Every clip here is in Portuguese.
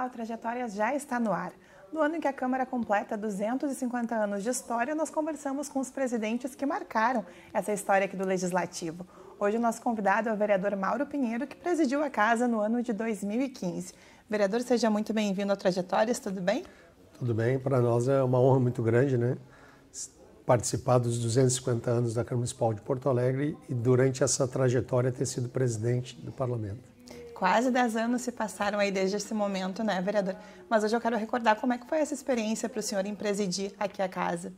Olá, o Trajetória já está no ar. No ano em que a Câmara completa 250 anos de história, nós conversamos com os presidentes que marcaram essa história aqui do Legislativo. Hoje o nosso convidado é o vereador Mauro Pinheiro, que presidiu a Casa no ano de 2015. Vereador, seja muito bem-vindo ao Trajetórias, tudo bem? Tudo bem, para nós é uma honra muito grande, né? Participar dos 250 anos da Câmara Municipal de Porto Alegre e durante essa trajetória ter sido presidente do Parlamento. Quase 10 anos se passaram aí desde esse momento, né, vereador? Mas hoje eu quero recordar como é que foi essa experiência para o senhor em presidir aqui a Casa.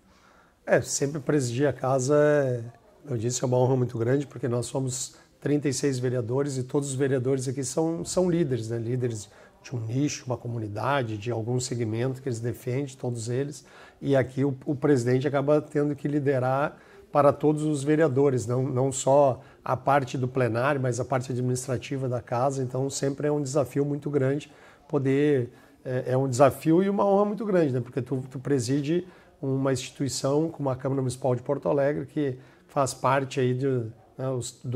Sempre presidir a Casa, eu disse, é uma honra muito grande, porque nós somos 36 vereadores e todos os vereadores aqui são líderes, né? Líderes de um nicho, uma comunidade, de algum segmento que eles defendem, todos eles. E aqui o presidente acaba tendo que liderar para todos os vereadores, não só a parte do plenário, mas a parte administrativa da Casa. Então sempre é um desafio muito grande poder... É um desafio e uma honra muito grande, né? Porque tu preside uma instituição como a Câmara Municipal de Porto Alegre, que faz parte aí de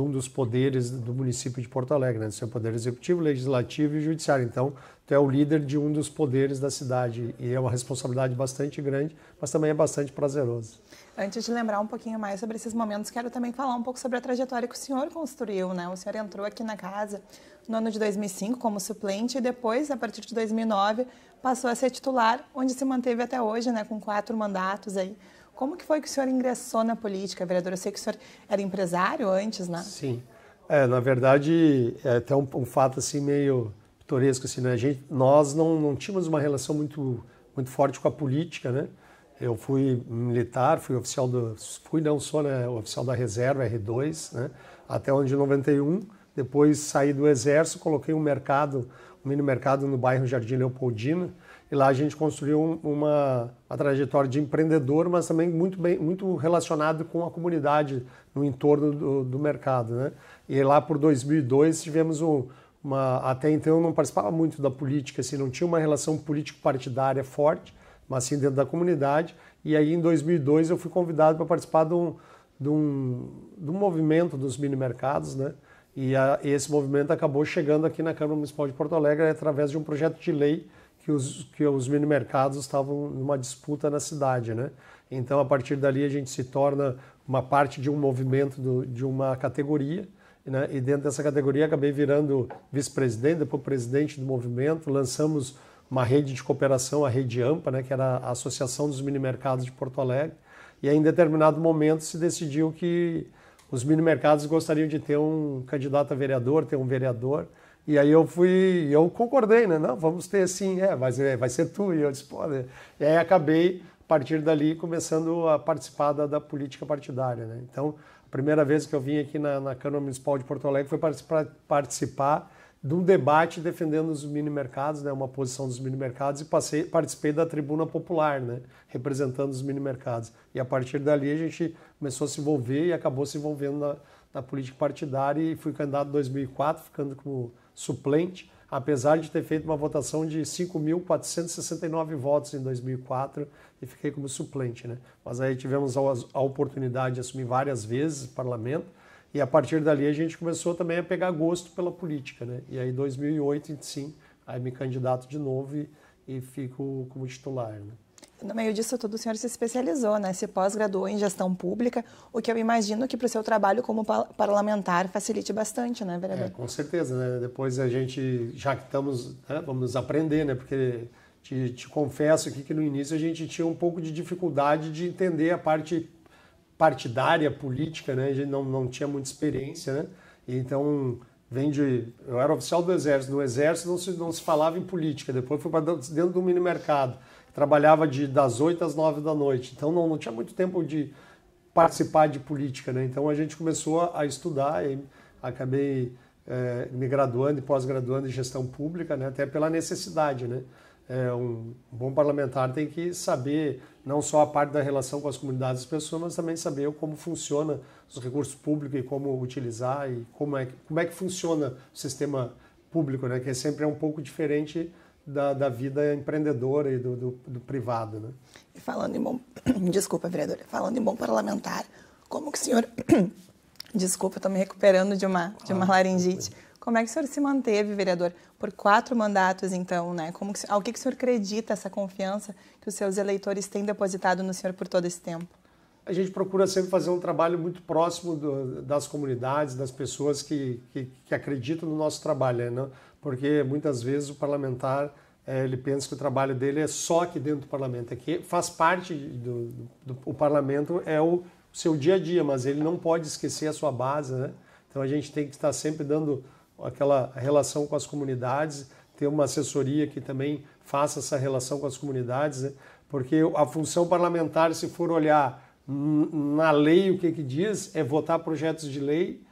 um dos poderes do município de Porto Alegre, né? Do seu poder executivo, legislativo e judiciário. Então, tu é o líder de um dos poderes da cidade e é uma responsabilidade bastante grande, mas também é bastante prazeroso. Antes de lembrar um pouquinho mais sobre esses momentos, quero também falar um pouco sobre a trajetória que o senhor construiu, né? O senhor entrou aqui na Casa no ano de 2005 como suplente e depois, a partir de 2009, passou a ser titular, onde se manteve até hoje, né? Com 4 mandatos aí. Como que foi que o senhor ingressou na política, vereador? Eu sei que o senhor era empresário antes, né? Sim. Na verdade, é até um fato assim meio pitoresco, assim, né? Nós não tínhamos uma relação muito forte com a política, né? Eu fui militar, fui oficial da reserva, R2, né? Até o ano de 91. Depois saí do Exército, coloquei um mini mercado no bairro Jardim Leopoldina. E lá a gente construiu uma trajetória de empreendedor, mas também muito relacionado com a comunidade no entorno do mercado, né? E lá por 2002 tivemos até então eu não participava muito da política, assim, não tinha uma relação político-partidária forte, mas sim dentro da comunidade. E aí em 2002 eu fui convidado para participar de um movimento dos mini-mercados, né? E esse movimento acabou chegando aqui na Câmara Municipal de Porto Alegre através de um projeto de lei que os mini-mercados estavam numa disputa na cidade, né? Então, a partir dali, a gente se torna uma parte de um movimento, de uma categoria, né? E dentro dessa categoria, acabei virando vice-presidente, depois presidente do movimento. Lançamos uma rede de cooperação, a Rede AMPA, né? Que era a Associação dos Mini-Mercados de Porto Alegre. E aí, em determinado momento, se decidiu que os mini-mercados gostariam de ter um candidato a vereador, ter um vereador. E aí eu concordei, né? Não, vamos ter sim, vai ser tu. E eu disse, pô, né? E aí acabei, a partir dali, começando a participar da política partidária, né? Então, a primeira vez que eu vim aqui na Câmara Municipal de Porto Alegre foi participar de um debate defendendo os mini-mercados, né? Uma posição dos mini-mercados, e participei da tribuna popular, né? Representando os mini-mercados. E a partir dali a gente começou a se envolver e acabou se envolvendo na política partidária e fui candidato em 2004, ficando como suplente, apesar de ter feito uma votação de 5.469 votos em 2004 e fiquei como suplente, né? Mas aí tivemos a oportunidade de assumir várias vezes o parlamento e a partir dali a gente começou também a pegar gosto pela política, né? E aí em 2008, sim, aí me candidato de novo e fico como titular, né? No meio disso tudo, o senhor se especializou, né? Se pós-graduou em gestão pública, o que eu imagino que para o seu trabalho como parlamentar facilite bastante, né, vereador? Com certeza, né? Depois a gente, já que estamos, né, vamos aprender, né? Porque te confesso aqui que no início a gente tinha um pouco de dificuldade de entender a parte partidária, política, né? A gente não tinha muita experiência, né? E então, eu era oficial do Exército, no Exército não se falava em política, depois fui para dentro do mini-mercado. Trabalhava das 8 às 9 da noite, então não tinha muito tempo de participar de política, né? Então a gente começou a estudar e acabei me graduando e pós-graduando em gestão pública, né? Até pela necessidade, né? Um bom parlamentar tem que saber não só a parte da relação com as comunidades e as pessoas, mas também saber como funciona os recursos públicos e como utilizar e como é que funciona o sistema público, né? Que sempre é um pouco diferente da vida empreendedora e do privado, né? E falando em bom... Desculpa, vereadora. Falando em bom parlamentar, como que o senhor... Desculpa, estou me recuperando de uma laringite. Como é que o senhor se manteve, vereador, por 4 mandatos, então, né? Ao que o senhor acredita essa confiança que os seus eleitores têm depositado no senhor por todo esse tempo? A gente procura sempre fazer um trabalho muito próximo das comunidades, das pessoas que acreditam no nosso trabalho, né? Porque muitas vezes o parlamentar ele pensa que o trabalho dele é só aqui dentro do parlamento. Aqui faz parte o parlamento é o seu dia a dia, mas ele não pode esquecer a sua base, né? Então a gente tem que estar sempre dando aquela relação com as comunidades, ter uma assessoria que também faça essa relação com as comunidades, né? Porque a função parlamentar, se for olhar na lei o que diz, é votar projetos de lei,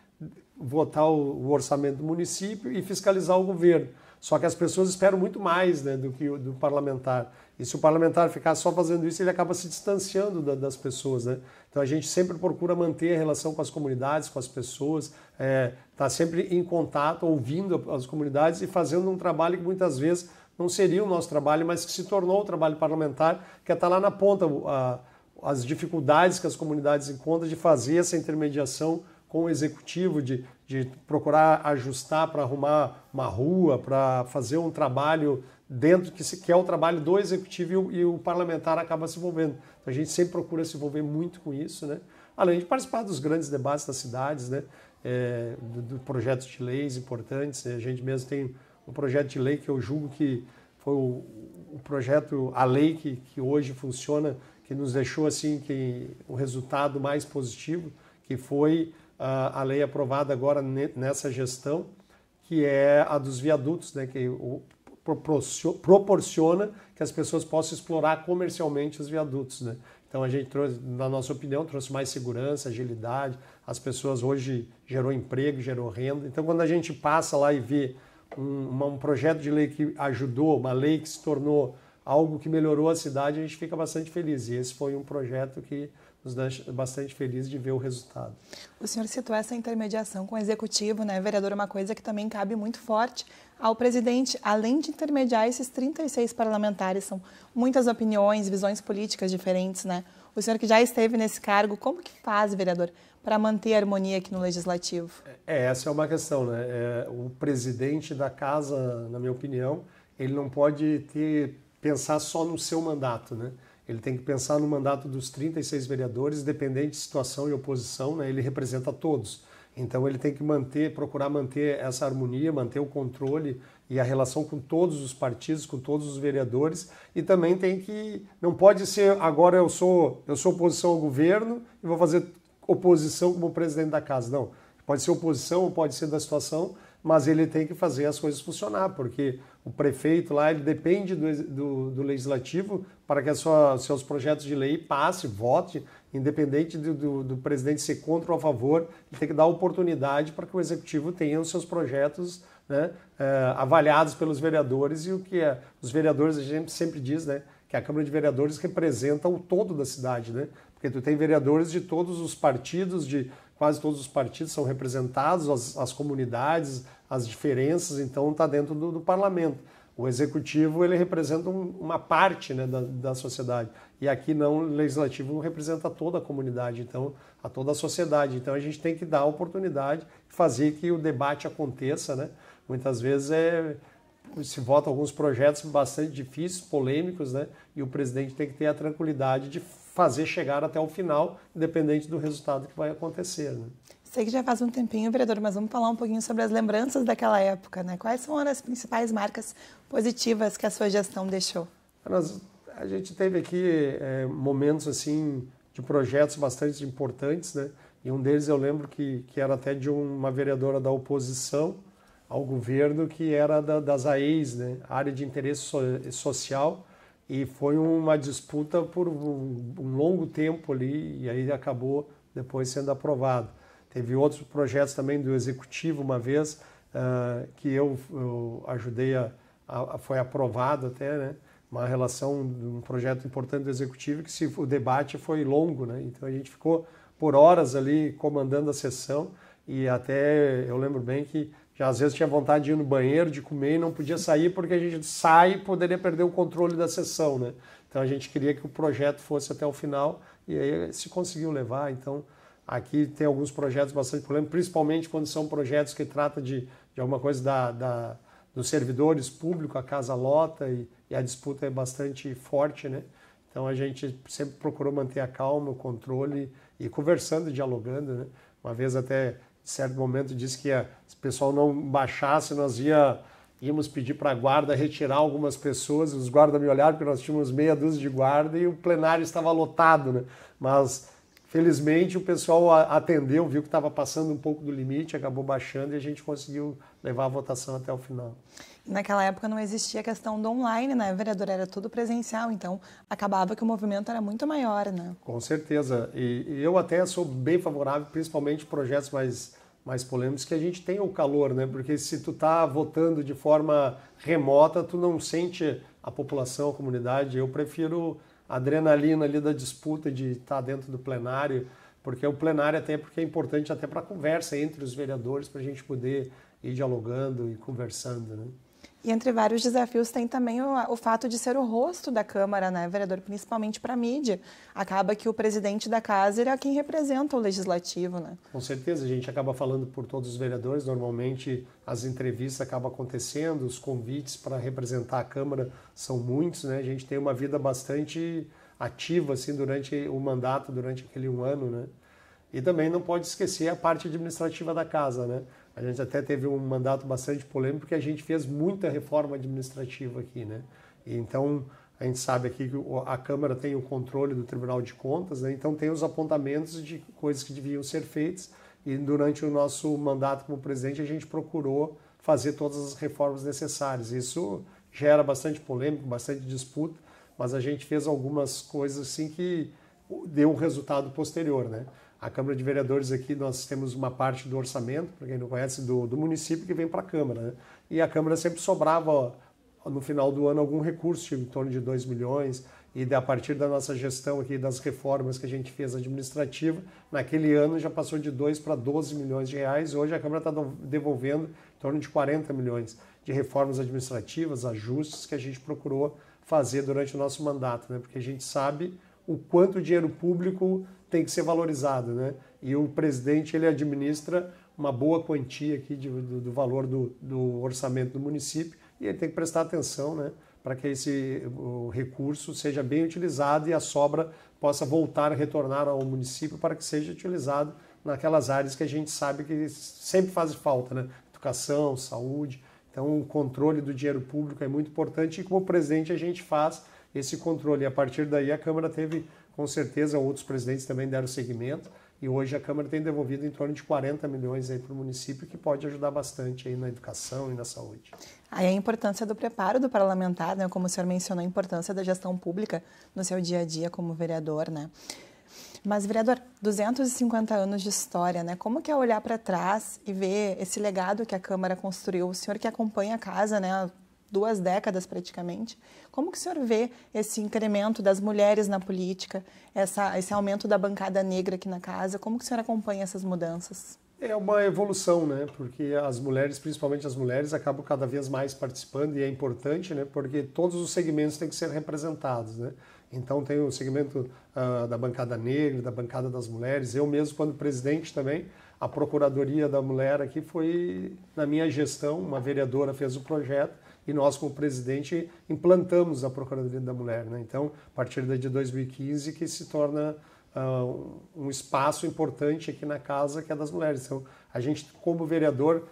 votar o orçamento do município e fiscalizar o governo. Só que as pessoas esperam muito mais, né, do que do parlamentar. E se o parlamentar ficar só fazendo isso, ele acaba se distanciando das pessoas, né? Então a gente sempre procura manter a relação com as comunidades, com as pessoas, tá sempre em contato, ouvindo as comunidades e fazendo um trabalho que muitas vezes não seria o nosso trabalho, mas que se tornou o trabalho parlamentar, que é estar lá na ponta, as dificuldades que as comunidades encontram de fazer essa intermediação com o executivo, de procurar ajustar para arrumar uma rua, para fazer um trabalho dentro que é o trabalho do executivo e o parlamentar acaba se envolvendo. Então a gente sempre procura se envolver muito com isso, né? Além de participar dos grandes debates das cidades, né? Do projetos de leis importantes. A gente mesmo tem um projeto de lei que eu julgo que foi o projeto, a lei que hoje funciona, que nos deixou assim o resultado mais positivo, que foi a lei aprovada agora nessa gestão, que é a dos viadutos, né, que proporciona que as pessoas possam explorar comercialmente os viadutos, né? Então a gente trouxe, na nossa opinião, trouxe mais segurança, agilidade, as pessoas hoje gerou emprego, gerou renda. Então quando a gente passa lá e vê um projeto de lei que ajudou, uma lei que se tornou algo que melhorou a cidade, a gente fica bastante feliz. E esse foi um projeto que nos deixa bastante feliz de ver o resultado. O senhor citou essa intermediação com o executivo, né, vereador? Uma coisa que também cabe muito forte ao presidente, além de intermediar esses 36 parlamentares, são muitas opiniões, visões políticas diferentes, né? O senhor que já esteve nesse cargo, como que faz, vereador, para manter a harmonia aqui no Legislativo? Essa é uma questão, né? O presidente da casa, na minha opinião, ele não pode pensar só no seu mandato, né? Ele tem que pensar no mandato dos 36 vereadores, independente de situação e oposição, né? Ele representa todos. Então ele tem que procurar manter essa harmonia, manter o controle e a relação com todos os partidos, com todos os vereadores, e também não pode ser, agora eu sou oposição ao governo e vou fazer oposição como presidente da casa. Não, pode ser oposição ou pode ser da situação, mas ele tem que fazer as coisas funcionar, porque o prefeito lá, ele depende do legislativo para que seus projetos de lei passe, vote, independente do presidente ser contra ou a favor, ele tem que dar oportunidade para que o executivo tenha os seus projetos, né, avaliados pelos vereadores, e os vereadores, a gente sempre diz, né, que a Câmara de Vereadores representa o todo da cidade, né, porque tu tem vereadores de todos os partidos, quase todos os partidos são representados, as comunidades, as diferenças, então está dentro do parlamento. O executivo, ele representa uma parte, né, da sociedade. E aqui não, o legislativo representa toda a comunidade, então, a toda a sociedade. Então a gente tem que dar a oportunidade de fazer que o debate aconteça, né? Muitas vezes se votam alguns projetos bastante difíceis, polêmicos, né? E o presidente tem que ter a tranquilidade de fazer chegar até o final, independente do resultado que vai acontecer, né? Sei que já faz um tempinho, vereador, mas vamos falar um pouquinho sobre as lembranças daquela época, né? Quais são as principais marcas positivas que a sua gestão deixou? A gente teve aqui momentos assim de projetos bastante importantes, né? E um deles eu lembro que era até de uma vereadora da oposição ao governo, que era das AEIs, né? Área de Interesse Social, e foi uma disputa por um longo tempo ali, e aí acabou depois sendo aprovado. Teve outros projetos também do Executivo, uma vez, que eu ajudei foi aprovado até, né? Um projeto importante do Executivo, que o debate foi longo, né? Então a gente ficou por horas ali comandando a sessão, e até eu lembro bem que já às vezes tinha vontade de ir no banheiro, de comer, e não podia sair porque a gente sai e poderia perder o controle da sessão, né? Então a gente queria que o projeto fosse até o final, e aí se conseguiu levar. Então Aqui tem alguns projetos bastante polêmicos, principalmente quando são projetos que tratam de alguma coisa dos servidores públicos, a casa lota e a disputa é bastante forte, né? Então a gente sempre procurou manter a calma, o controle e conversando, dialogando, né? Uma vez até, em certo momento, disse que se o pessoal não baixasse, nós íamos pedir para a guarda retirar algumas pessoas, os guardas me olharam porque nós tínhamos meia dúzia de guarda e o plenário estava lotado, né? Mas felizmente o pessoal atendeu, viu que estava passando um pouco do limite, acabou baixando e a gente conseguiu levar a votação até o final. Naquela época não existia a questão do online, né, vereador? Era tudo presencial, então acabava que o movimento era muito maior, né? Com certeza. E eu até sou bem favorável, principalmente projetos mais polêmicos, que a gente tenha o calor, né? Porque se tu tá votando de forma remota, tu não sente a população, a comunidade. Eu prefiro a adrenalina ali da disputa de estar dentro do plenário, porque o plenário até porque é importante até para a conversa entre os vereadores, para a gente poder ir dialogando e conversando, né? E entre vários desafios tem também o fato de ser o rosto da Câmara, né, vereador? Principalmente para a mídia. Acaba que o presidente da casa é quem representa o legislativo, né? Com certeza, a gente acaba falando por todos os vereadores. Normalmente as entrevistas acabam acontecendo, os convites para representar a Câmara são muitos, né? A gente tem uma vida bastante ativa assim, durante o mandato, durante aquele 1 ano, né? E também não pode esquecer a parte administrativa da casa, né? A gente até teve um mandato bastante polêmico porque a gente fez muita reforma administrativa aqui, né? E então, a gente sabe aqui que a Câmara tem o controle do Tribunal de Contas, né? Então tem os apontamentos de coisas que deviam ser feitas e durante o nosso mandato como presidente a gente procurou fazer todas as reformas necessárias. Isso gera bastante polêmica, bastante disputa, mas a gente fez algumas coisas assim que deu um resultado posterior, né? A Câmara de Vereadores aqui, nós temos uma parte do orçamento, para quem não conhece, do município que vem para a Câmara, né? E a Câmara sempre sobrava, no final do ano, algum recurso, em torno de 2 milhões, e a partir da nossa gestão aqui, das reformas que a gente fez administrativa, naquele ano já passou de 2 para 12 milhões de reais, hoje a Câmara está devolvendo em torno de 40 milhões de reformas administrativas, ajustes que a gente procurou fazer durante o nosso mandato, né? Porque a gente sabe o quanto o dinheiro público tem que ser valorizado, né? E o presidente ele administra uma boa quantia aqui do valor do orçamento do município e ele tem que prestar atenção, né? Para que o recurso seja bem utilizado e a sobra possa voltar a retornar ao município para que seja utilizado naquelas áreas que a gente sabe que sempre faz falta, né? Educação, saúde. Então o controle do dinheiro público é muito importante e como presidente a gente faz esse controle. E a partir daí a Câmara teve, com certeza, outros presidentes também deram seguimento e hoje a Câmara tem devolvido em torno de 40 milhões aí para o município, que pode ajudar bastante aí na educação e na saúde. Aí a importância do preparo do parlamentar, né? Como o senhor mencionou, a importância da gestão pública no seu dia a dia como vereador, né? Mas, vereador, 250 anos de história, né? Como que é olhar para trás e ver esse legado que a Câmara construiu? O senhor que acompanha a casa, né? 2 décadas praticamente. Como que o senhor vê esse incremento das mulheres na política, esse aumento da bancada negra aqui na casa? Como que o senhor acompanha essas mudanças? É uma evolução, né? Porque as mulheres, principalmente as mulheres, acabam cada vez mais participando e é importante, né? Porque todos os segmentos têm que ser representados, né? Então tem o segmento da bancada negra, da bancada das mulheres. Eu mesmo, quando presidente também, a Procuradoria da Mulher aqui foi, na minha gestão, uma vereadora fez o projeto e nós, como presidente, implantamos a Procuradoria da Mulher, né? Então, a partir de 2015, que se torna um espaço importante aqui na casa, que é das mulheres. Então, a gente, como vereador,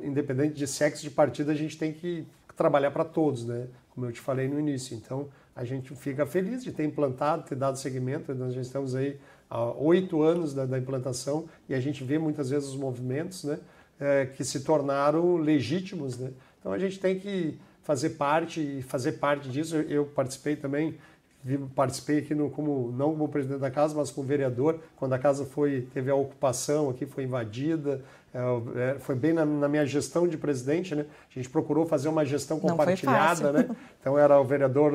independente de sexo, de partido, a gente tem que trabalhar para todos, né? Como eu te falei no início. Então, a gente fica feliz de ter implantado, ter dado seguimento. Nós já estamos aí há 8 anos da implantação e a gente vê muitas vezes os movimentos, né? Que se tornaram legítimos, né? Então a gente tem que fazer parte disso. Eu participei também, participei aqui não como presidente da casa, mas como vereador, quando a casa teve a ocupação aqui, foi invadida, foi bem na minha gestão de presidente, né? A gente procurou fazer uma gestão compartilhada, né? Então era o vereador,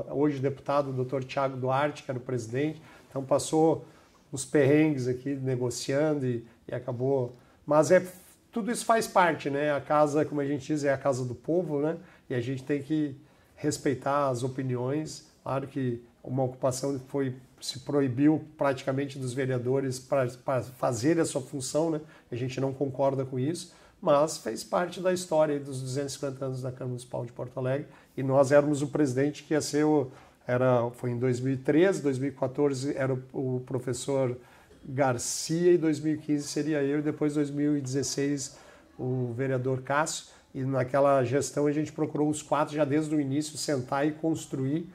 hoje deputado, o Dr. Thiago Duarte, que era o presidente, então passou os perrengues aqui negociando e acabou, mas tudo isso faz parte, né? A casa, como a gente diz, é a casa do povo, né? E a gente tem que respeitar as opiniões. Claro que uma ocupação que se proibiu praticamente dos vereadores para fazer a sua função, né? A gente não concorda com isso, mas fez parte da história dos 250 anos da Câmara Municipal de Porto Alegre, e nós éramos o presidente que ia ser foi em 2013, 2014 era o professor Garcia, e 2015 seria eu, e depois 2016 o vereador Cássio, e naquela gestão a gente procurou os 4 já desde o início sentar e construir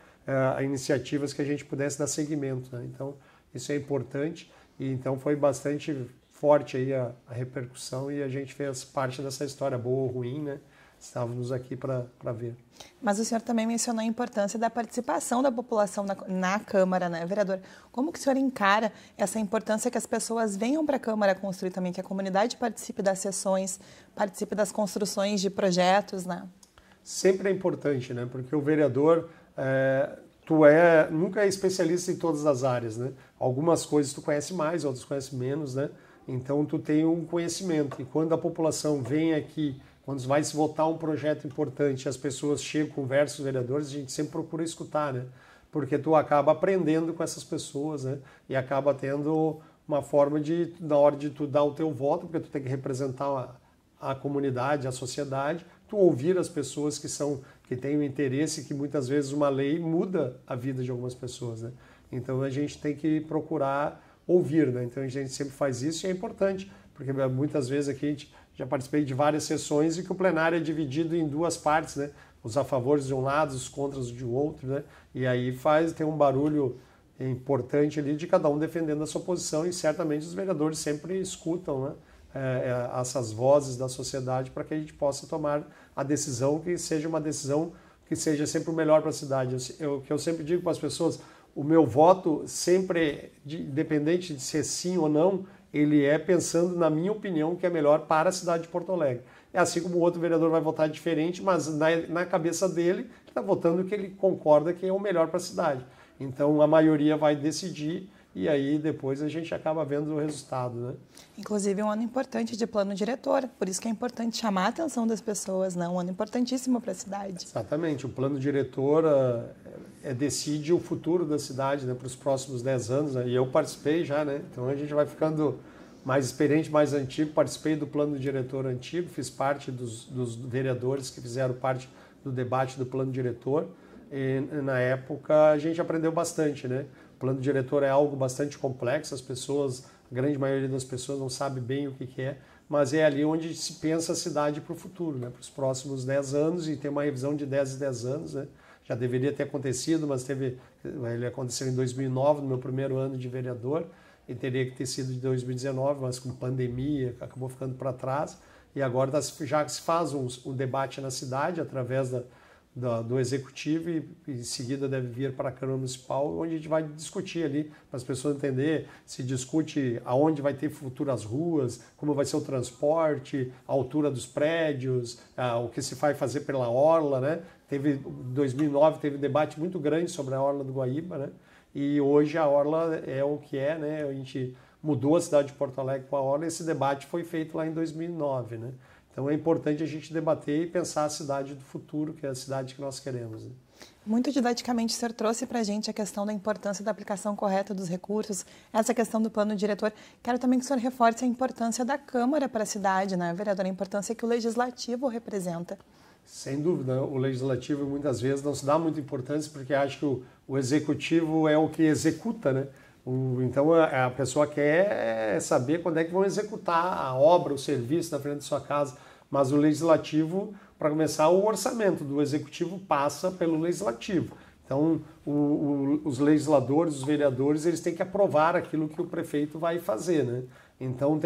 iniciativas que a gente pudesse dar seguimento, né? Então isso é importante, e então foi bastante forte aí a repercussão, e a gente fez parte dessa história, boa ou ruim, né? Estávamos aqui para ver. Mas o senhor também mencionou a importância da participação da população na Câmara, né, vereador? Como que o senhor encara essa importância que as pessoas venham para a Câmara construir também, que a comunidade participe das sessões, participe das construções de projetos, né? Sempre é importante, né? Porque o vereador, nunca é especialista em todas as áreas, né? Algumas coisas tu conhece mais, outras conhece menos, né? Então tu tem um conhecimento, e quando a população vem aqui, quando vai se votar um projeto importante, as pessoas chegam, conversam com os vereadores, a gente sempre procura escutar, né? Porque tu acaba aprendendo com essas pessoas, né? E acaba tendo uma forma na hora de tu dar o teu voto, porque tu tem que representar a comunidade, a sociedade, tu ouvir as pessoas que têm o interesse, que muitas vezes uma lei muda a vida de algumas pessoas, né? Então a gente tem que procurar ouvir, né? Então a gente sempre faz isso, e é importante, porque muitas vezes aqui a gente já participei de várias sessões e que o plenário é dividido em 2 partes, né? Os a favores de um lado, os contras de outro, né? E aí tem um barulho importante ali de cada um defendendo a sua posição, e certamente os vereadores sempre escutam, né? Essas vozes da sociedade, para que a gente possa tomar a decisão que seja uma decisão que seja sempre o melhor para a cidade. O que eu sempre digo para as pessoas, o meu voto sempre, independente de ser sim ou não, ele é pensando na minha opinião que é melhor para a cidade de Porto Alegre. É assim como o outro vereador vai votar diferente, mas na cabeça dele, ele está votando o que ele concorda que é o melhor para a cidade. Então a maioria vai decidir, e aí depois a gente acaba vendo o resultado, né? Inclusive um ano importante de plano diretor, por isso que é importante chamar a atenção das pessoas, né? Um ano importantíssimo para a cidade. Exatamente, o plano diretor decide o futuro da cidade, né, para os próximos 10 anos, né? E eu participei já, né? Então a gente vai ficando mais experiente, mais antigo. Participei do plano diretor antigo, fiz parte dos vereadores que fizeram parte do debate do plano diretor, e na época a gente aprendeu bastante, né? O plano diretor é algo bastante complexo, a grande maioria das pessoas não sabe bem o que é, mas é ali onde se pensa a cidade para o futuro, né? Para os próximos 10 anos, e tem uma revisão de 10 em 10 anos, né? Já deveria ter acontecido, mas ele aconteceu em 2009, no meu primeiro ano de vereador, e teria que ter sido de 2019, mas com pandemia acabou ficando para trás, e agora já se faz um debate na cidade através do Executivo, e em seguida deve vir para a Câmara Municipal, onde a gente vai discutir ali, para as pessoas entenderem, se discute aonde vai ter futuras ruas, como vai ser o transporte, a altura dos prédios, o que se vai fazer pela orla, né? Em 2009 teve um debate muito grande sobre a orla do Guaíba, né? E hoje a orla é o que é, né? A gente mudou a cidade de Porto Alegre com a orla, e esse debate foi feito lá em 2009, né? Então é importante a gente debater e pensar a cidade do futuro, que é a cidade que nós queremos, né? Muito didaticamente o senhor trouxe para a gente a questão da importância da aplicação correta dos recursos, essa questão do plano diretor. Quero também que o senhor reforce a importância da Câmara para a cidade, né, vereador? A importância que o Legislativo representa. Sem dúvida, o Legislativo muitas vezes não se dá muita importância, porque acha que o Executivo é o que executa, né? Então a pessoa quer saber quando é que vão executar a obra, o serviço na frente da sua casa, mas o Legislativo, para começar, o orçamento do Executivo passa pelo Legislativo. Então os legisladores, os vereadores, eles têm que aprovar aquilo que o prefeito vai fazer, né? Então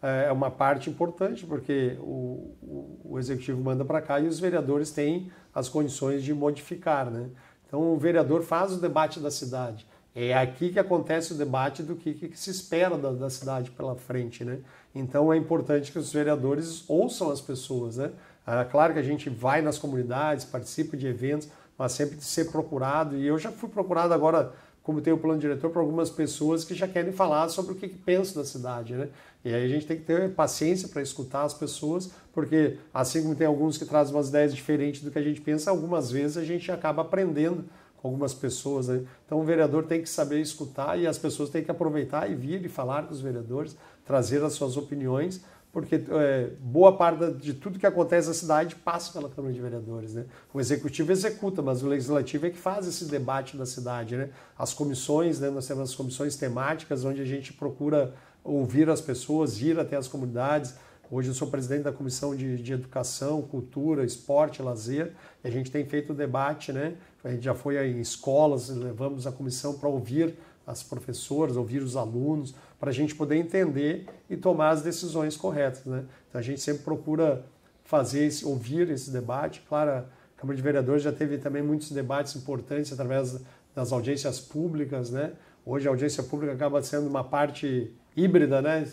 é uma parte importante, porque o Executivo manda para cá e os vereadores têm as condições de modificar, né? Então o vereador faz o debate da cidade. É aqui que acontece o debate do que se espera da cidade pela frente, né? Então é importante que os vereadores ouçam as pessoas, né? Claro que a gente vai nas comunidades, participa de eventos, mas sempre de ser procurado, e eu já fui procurado agora, como tem o plano diretor, para algumas pessoas que já querem falar sobre o que pensam da cidade, né? E aí a gente tem que ter paciência para escutar as pessoas, porque assim como tem alguns que trazem umas ideias diferentes do que a gente pensa, algumas vezes a gente acaba aprendendo algumas pessoas, né? Então o vereador tem que saber escutar e as pessoas têm que aproveitar e vir e falar com os vereadores, trazer as suas opiniões, porque boa parte de tudo que acontece na cidade passa pela Câmara de Vereadores, né? O Executivo executa, mas o Legislativo é que faz esse debate da cidade, né? As comissões, né? Nós temos as comissões temáticas, onde a gente procura ouvir as pessoas, ir até as comunidades. Hoje eu sou presidente da Comissão de Educação, Cultura, Esporte, Lazer, e a gente tem feito o debate, né? A gente já foi em escolas, levamos a comissão para ouvir as professoras, ouvir os alunos, para a gente poder entender e tomar as decisões corretas, né? Então a gente sempre procura ouvir esse debate. Claro, a Câmara de Vereadores já teve também muitos debates importantes através das audiências públicas, né? Hoje a audiência pública acaba sendo uma parte híbrida, né?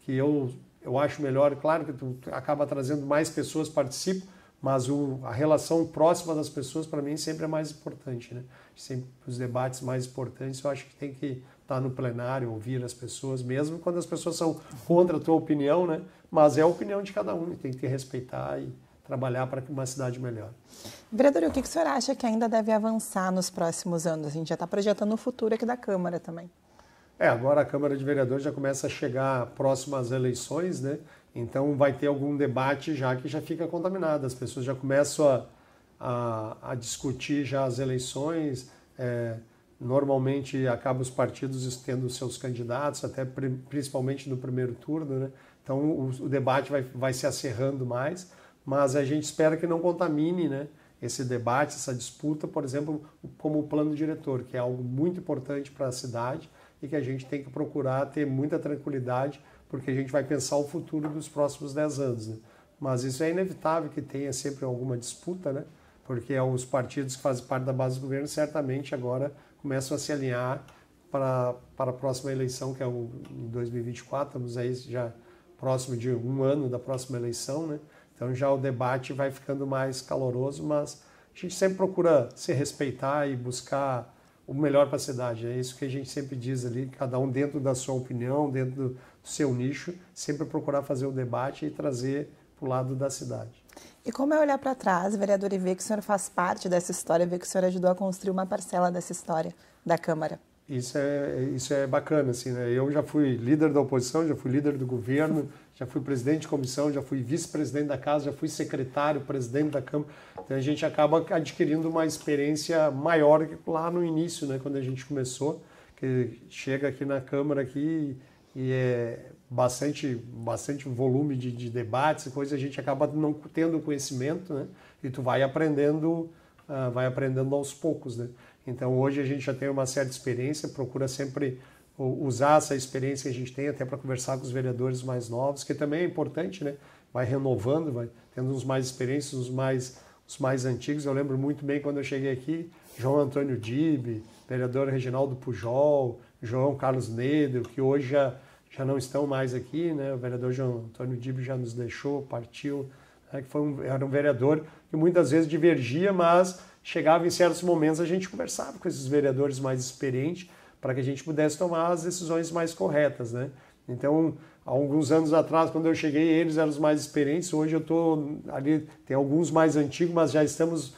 Que eu acho melhor, claro que tu acaba trazendo mais pessoas participam, mas a relação próxima das pessoas para mim sempre é mais importante, né? Sempre os debates mais importantes eu acho que tem que estar no plenário, ouvir as pessoas, mesmo quando as pessoas são contra a tua opinião, né? Mas é a opinião de cada um e tem que respeitar e trabalhar para uma cidade melhor. Vereador, e o que o senhor acha que ainda deve avançar nos próximos anos? A gente já está projetando o futuro aqui da Câmara também. Agora a Câmara de Vereadores já começa a chegar próximo às eleições, né? Então vai ter algum debate já que já fica contaminado. As pessoas já começam a discutir já as eleições. Normalmente acabam os partidos tendo seus candidatos, até principalmente no primeiro turno, né? Então o debate vai se acerrando mais, mas a gente espera que não contamine, né, esse debate, essa disputa, por exemplo, como o plano diretor, que é algo muito importante para a cidade e que a gente tem que procurar ter muita tranquilidade, porque a gente vai pensar o futuro dos próximos 10 anos, né? Mas isso é inevitável que tenha sempre alguma disputa, né? Porque os partidos que fazem parte da base do governo certamente agora começam a se alinhar para a próxima eleição, que é em 2024, estamos aí já próximo de um ano da próxima eleição, né? Então já o debate vai ficando mais caloroso, mas a gente sempre procura se respeitar e buscar o melhor para a cidade. É isso que a gente sempre diz ali, cada um dentro da sua opinião, dentro do seu nicho, sempre procurar fazer o debate e trazer para o lado da cidade. E como é olhar para trás, vereador, e ver que o senhor faz parte dessa história, ver que o senhor ajudou a construir uma parcela dessa história da Câmara? Isso é bacana, assim, né? Eu já fui líder da oposição, já fui líder do governo, já fui presidente de comissão, já fui vice-presidente da casa, já fui secretário, presidente da Câmara. Então a gente acaba adquirindo uma experiência maior que lá no início, né? Quando a gente começou, que chega aqui na Câmara aqui e é bastante volume de debates e coisas, a gente acaba não tendo conhecimento, né? E tu vai aprendendo aos poucos, né? Então hoje a gente já tem uma certa experiência, procura sempre usar essa experiência que a gente tem até para conversar com os vereadores mais novos, que também é importante, né? Vai renovando, vai tendo uns mais experientes, os mais antigos. Eu lembro muito bem quando eu cheguei aqui, João Antônio Dibe, vereador Reginaldo Pujol, João Carlos Nedel, que hoje já não estão mais aqui, né? O vereador João Antônio Dibe já nos deixou, partiu, né? Que era um vereador que muitas vezes divergia, mas chegava em certos momentos a gente conversava com esses vereadores mais experientes para que a gente pudesse tomar as decisões mais corretas, né? Então, há alguns anos atrás, quando eu cheguei, eles eram os mais experientes. Hoje eu estou ali, tem alguns mais antigos, mas já estamos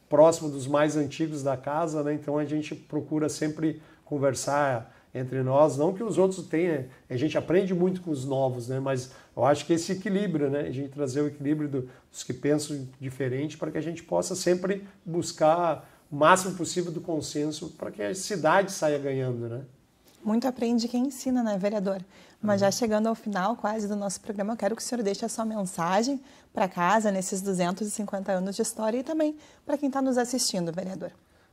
próximo dos mais antigos da casa, né? Então a gente procura sempre conversar entre nós, não que os outros tenham, a gente aprende muito com os novos, né? Mas eu acho que esse equilíbrio, né? A gente trazer o equilíbrio dos que pensam diferente para que a gente possa sempre buscar o máximo possível do consenso para que a cidade saia ganhando, né? Muito aprende quem ensina, né, vereador? Mas já chegando ao final quase do nosso programa, eu quero que o senhor deixe a sua mensagem para casa nesses 250 anos de história e também para quem está nos assistindo, vereador.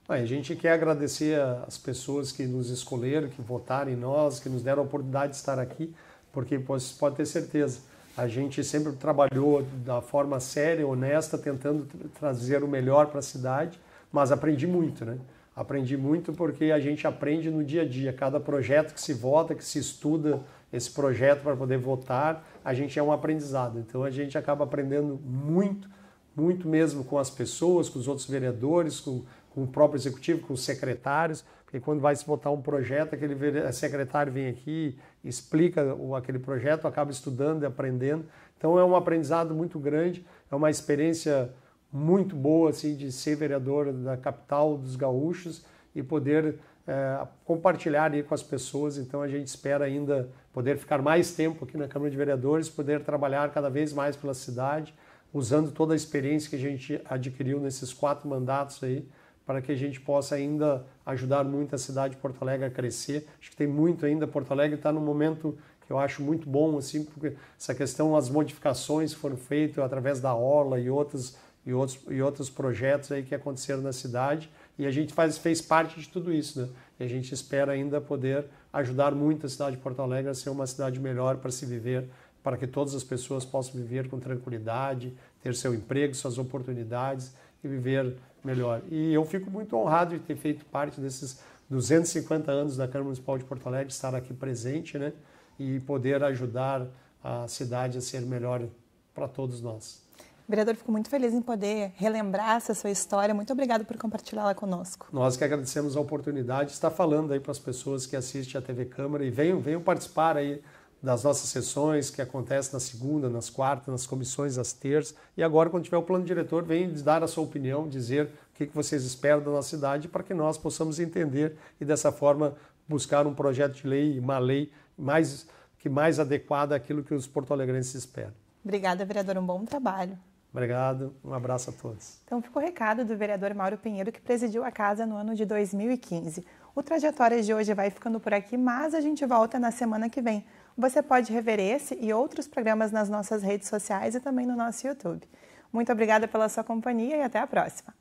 A gente quer agradecer as pessoas que nos escolheram, que votaram em nós, que nos deram a oportunidade de estar aqui, porque pode ter certeza, a gente sempre trabalhou da forma séria, honesta, tentando trazer o melhor para a cidade, mas aprendi muito, né? Aprendi muito porque a gente aprende no dia a dia. Cada projeto que se vota, que se estuda esse projeto para poder votar, a gente é um aprendizado. Então a gente acaba aprendendo muito, muito mesmo com as pessoas, com os outros vereadores, com o próprio executivo, com os secretários, porque quando vai se votar um projeto, aquele secretário vem aqui, explica aquele projeto, acaba estudando e aprendendo. Então é um aprendizado muito grande, é uma experiência muito boa assim, de ser vereador da capital dos gaúchos e poder compartilhar aí com as pessoas. Então a gente espera ainda poder ficar mais tempo aqui na Câmara de Vereadores, poder trabalhar cada vez mais pela cidade, usando toda a experiência que a gente adquiriu nesses 4 mandatos aí, para que a gente possa ainda ajudar muito a cidade de Porto Alegre a crescer. Acho que tem muito ainda. Porto Alegre está num momento que eu acho muito bom, assim, porque essa questão, as modificações que foram feitas através da Orla e outros projetos aí que aconteceram na cidade, e a gente fez parte de tudo isso, né? E a gente espera ainda poder ajudar muito a cidade de Porto Alegre a ser uma cidade melhor para se viver, para que todas as pessoas possam viver com tranquilidade, ter seu emprego, suas oportunidades e viver melhor. E eu fico muito honrado de ter feito parte desses 250 anos da Câmara Municipal de Porto Alegre, estar aqui presente, né? E poder ajudar a cidade a ser melhor para todos nós. Vereador, fico muito feliz em poder relembrar essa sua história. Muito obrigado por compartilhá-la conosco. Nós que agradecemos a oportunidade de estar falando aí para as pessoas que assistem a TV Câmara e venham participar aí das nossas sessões que acontecem na segunda, nas quartas, nas comissões, às terças. E agora, quando tiver o plano diretor, venham dar a sua opinião, dizer o que vocês esperam da nossa cidade para que nós possamos entender e, dessa forma, buscar um projeto de lei, uma lei mais adequada àquilo que os porto-alegrenses esperam. Obrigada, vereador. Um bom trabalho. Obrigado. Um abraço a todos. Então, ficou o recado do vereador Mauro Pinheiro, que presidiu a casa no ano de 2015. O Trajetórias de hoje vai ficando por aqui, mas a gente volta na semana que vem. Você pode rever esse e outros programas nas nossas redes sociais e também no nosso YouTube. Muito obrigada pela sua companhia e até a próxima.